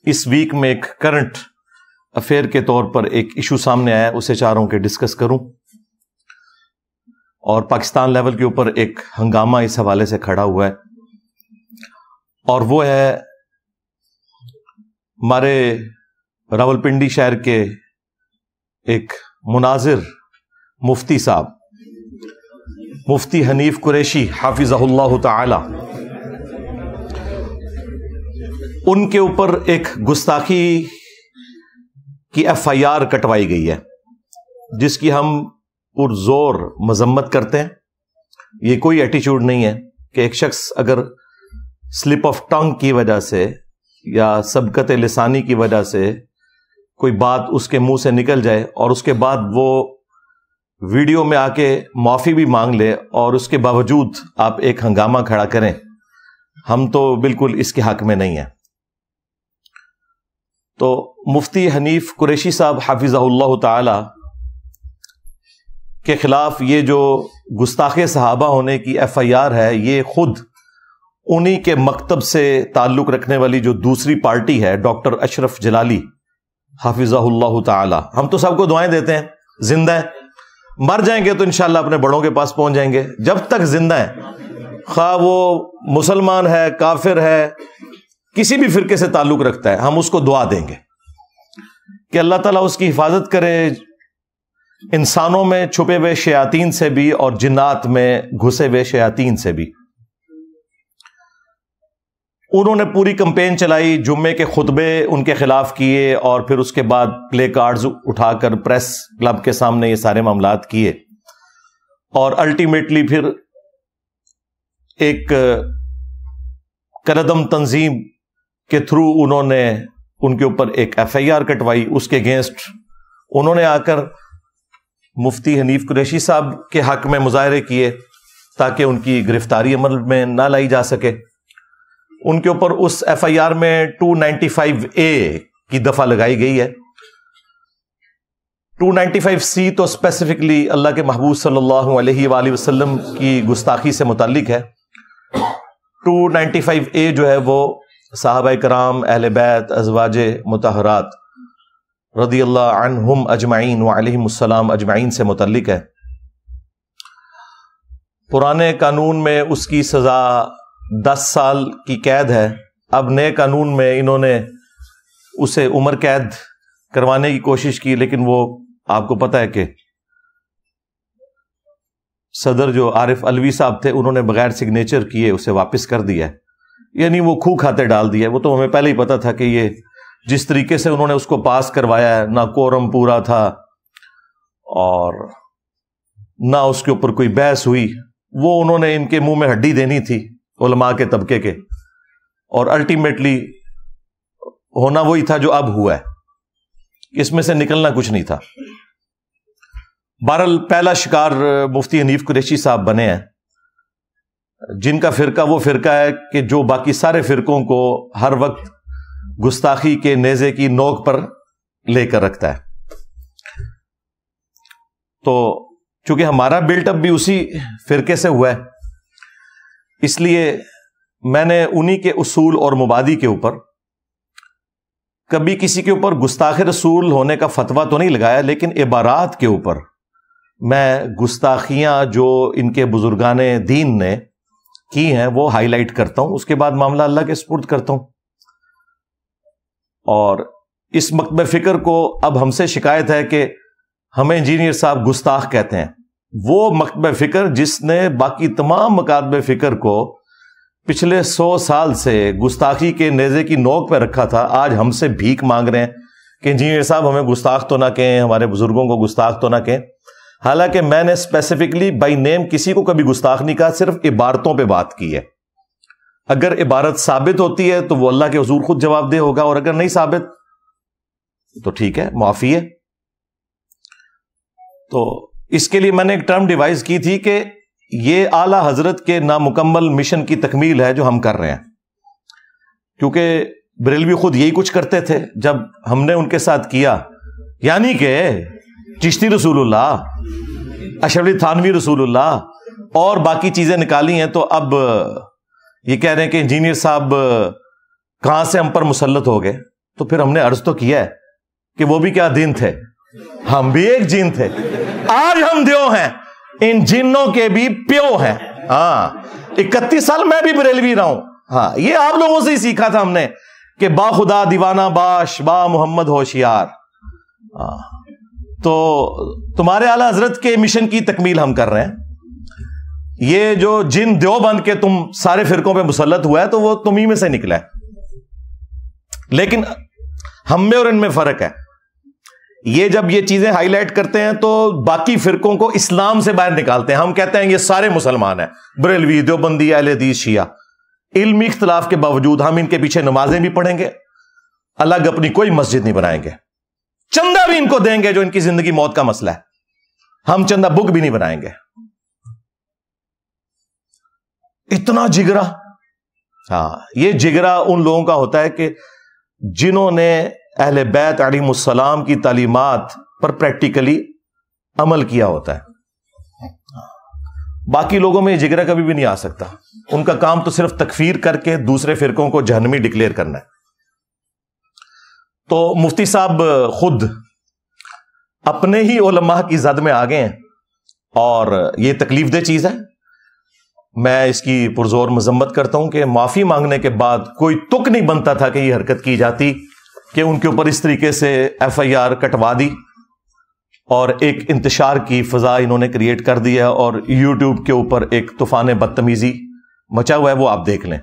اس week میں ایک current affair کے طور پر ایک ایشو سامنے آیا، اسے چاہ رہا ہوں کہ ڈسکس کروں، اور پاکستان لیول کے اوپر ایک ہنگامہ اس حوالے سے کھڑا ہوا ہے، اور وہ ہے ہمارے راولپنڈی شہر کے ایک مناظر مفتی صاحب، مفتی حنیف قریشی حافظہ اللہ تعالی، ان کے اوپر ایک گستاخی کی ایف آئی آر کٹوائی گئی ہے، جس کی ہم پرزور مذمت کرتے ہیں۔ یہ کوئی ایٹیچیوڈ نہیں ہے کہ ایک شخص اگر سلپ آف ٹنگ کی وجہ سے یا سبقت لسانی کی وجہ سے کوئی بات اس کے منہ سے نکل جائے اور اس کے بعد وہ ویڈیو میں آ کے معافی بھی مانگ لے، اور اس کے باوجود آپ ایک ہنگامہ کھڑا کریں، ہم تو بالکل اس کے حق میں نہیں ہیں۔ تو مفتی حنیف قریشی صاحب حافظہ اللہ تعالی کے خلاف یہ جو گستاخ صحابہ ہونے کی ایف آئی آر ہے، یہ خود انہی کے مکتب سے تعلق رکھنے والی جو دوسری پارٹی ہے، ڈاکٹر اشرف جلالی حافظہ اللہ تعالی، ہم تو سب کو دعائیں دیتے ہیں، زندہ ہیں، مر جائیں گے تو انشاءاللہ اپنے بڑوں کے پاس پہنچ جائیں گے۔ جب تک زندہ ہیں، خواہ وہ مسلمان ہے، کافر ہے، کسی بھی فرقے سے تعلق رکھتا ہے، ہم اس کو دعا دیں گے کہ اللہ تعالیٰ اس کی حفاظت کرے، انسانوں میں چھپے ہوئے شیاطین سے بھی اور جنات میں گھسے ہوئے شیاطین سے بھی۔ انہوں نے پوری کمپین چلائی، جمعے کے خطبے ان کے خلاف کیے، اور پھر اس کے بعد پلے کارڈز اٹھا کر پریس کلب کے سامنے یہ سارے معاملات کیے، اور الٹیمیٹلی پھر ایک کردم تنظیم کے تھرو انہوں نے ان کے اوپر ایک ایف آئی آر کٹوائی، اس کے اگینسٹ انہوں نے آ کر مفتی حنیف قریشی صاحب کے حق میں مظاہرے کیے تاکہ ان کی گرفتاری عمل میں نہ لائی جا سکے۔ ان کے اوپر اس ایف آئی آر میں 295A کی دفعہ لگائی گئی ہے۔ 295C تو اسپیسیفکلی اللہ کے محبوب صلی اللہ علیہ وآلہ وسلم کی گستاخی سے متعلق ہے۔ 295A جو ہے وہ صحابہ کرام، اہل بیت، ازواج مطہرات رضی اللہ عنہم اجمعین وعلیہم السلام اجمعین سے متعلق ہے۔ پرانے قانون میں اس کی سزا 10 سال کی قید ہے، اب نئے قانون میں انہوں نے اسے عمر قید کروانے کی کوشش کی، لیکن وہ آپ کو پتہ ہے کہ صدر جو عارف علوی صاحب تھے، انہوں نے بغیر سگنیچر کیے اسے واپس کر دیا ہے، یعنی وہ کھو کھاتے ڈال دیا۔ وہ تو ہمیں پہلے ہی پتا تھا کہ یہ جس طریقے سے انہوں نے اس کو پاس کروایا ہے، نہ کورم پورا تھا اور نہ اس کے اوپر کوئی بحث ہوئی، وہ انہوں نے ان کے منہ میں ہڈی دینی تھی علماء کے طبقے کے، اور الٹیمیٹلی ہونا وہی تھا جو اب ہوا ہے، اس میں سے نکلنا کچھ نہیں تھا۔ بہرحال پہلا شکار مفتی حنیف قریشی صاحب بنے ہیں، جن کا فرقہ وہ فرقہ ہے کہ جو باقی سارے فرقوں کو ہر وقت گستاخی کے نیزے کی نوک پر لے کر رکھتا ہے۔ تو چونکہ ہمارا بلٹ اپ بھی اسی فرقے سے ہوا ہے، اس لیے میں نے انہی کے اصول اور مبادی کے اوپر کبھی کسی کے اوپر گستاخ رسول ہونے کا فتویٰ تو نہیں لگایا، لیکن عبارات کے اوپر میں گستاخیاں جو ان کے بزرگان دین نے کی ہیں وہ ہائی لائٹ کرتا ہوں، اس کے بعد معاملہ اللہ کے سپرد کرتا ہوں۔ اور اس مکتب فکر کو اب ہم سے شکایت ہے کہ ہمیں انجینئر صاحب گستاخ کہتے ہیں۔ وہ مکتب فکر جس نے باقی تمام مکاتب فکر کو پچھلے 100 سال سے گستاخی کے نیزے کی نوک پہ رکھا تھا، آج ہم سے بھیک مانگ رہے ہیں کہ انجینئر صاحب ہمیں گستاخ تو نہ کہیں، ہمارے بزرگوں کو گستاخ تو نہ کہیں۔ حالانکہ میں نے اسپیسیفکلی بائی نیم کسی کو کبھی گستاخ نہیں کہا، صرف عبارتوں پہ بات کی ہے۔ اگر عبارت ثابت ہوتی ہے تو وہ اللہ کے حضور خود جواب دہ ہوگا، اور اگر نہیں ثابت تو ٹھیک ہے، معافی ہے۔ تو اس کے لیے میں نے ایک ٹرم ڈیوائز کی تھی کہ یہ اعلی حضرت کے نامکمل مشن کی تکمیل ہے جو ہم کر رہے ہیں، کیونکہ بریلوی خود یہی کچھ کرتے تھے جب ہم نے ان کے ساتھ کیا، یعنی کہ چشتی رسول اللہ، اشرف علی تھانوی رسول اللہ اور باقی چیزیں نکالی ہیں، تو اب یہ کہہ رہے ہیں کہ انجینئر صاحب کہاں سے ہم پر مسلط ہو گئے۔ تو پھر ہم نے عرض تو کیا ہے کہ وہ بھی کیا دین تھے، ہم بھی ایک جن تھے. آج ہم دیو ہیں، ان جنوں کے بھی پیو ہیں. ہاں 31 سال میں بھی بریلوی رہا ہوں. ہاں یہ آپ لوگوں سے ہی سیکھا تھا ہم نے کہ با خدا دیوانہ باش، با محمد ہوشیار. تو تمہارے اعلی حضرت کے مشن کی تکمیل ہم کر رہے ہیں. یہ جو جن دیو بن کے تم سارے فرقوں پہ مسلط ہوا ہے تو وہ تم ہی میں سے نکلا ہے. لیکن ہم میں اور ان میں فرق ہے. یہ جب یہ چیزیں ہائی لائٹ کرتے ہیں تو باقی فرقوں کو اسلام سے باہر نکالتے ہیں. ہم کہتے ہیں یہ سارے مسلمان ہیں، بریلوی، دیوبندی، اہل حدیث، شیعہ. علمی اختلاف کے باوجود ہم ان کے پیچھے نمازیں بھی پڑھیں گے، الگ اپنی کوئی مسجد نہیں بنائیں گے. چندہ بھی ان کو دیں گے جو ان کی زندگی موت کا مسئلہ ہے. ہم چندہ بک بھی نہیں بنائیں گے. اتنا جگرا. ہاں یہ جگرا ان لوگوں کا ہوتا ہے کہ جنہوں نے اہل بیت علیہم السلام کی تعلیمات پر پریکٹیکلی عمل کیا ہوتا ہے. باقی لوگوں میں یہ جگرا کبھی بھی نہیں آ سکتا. ان کا کام تو صرف تکفیر کر کے دوسرے فرقوں کو جہنمی ڈکلیئر کرنا ہے. تو مفتی صاحب خود اپنے ہی علماء کی زد میں آ گئے ہیں اور یہ تکلیف دہ چیز ہے. میں اس کی پرزور مذمت کرتا ہوں کہ معافی مانگنے کے بعد کوئی تک نہیں بنتا تھا کہ یہ حرکت کی جاتی کہ ان کے اوپر اس طریقے سے FIR کٹوا دی اور ایک انتشار کی فضا انہوں نے کریٹ کر دی ہے اور YouTube کے اوپر ایک طوفان بدتمیزی مچا ہوا ہے. وہ آپ دیکھ لیں.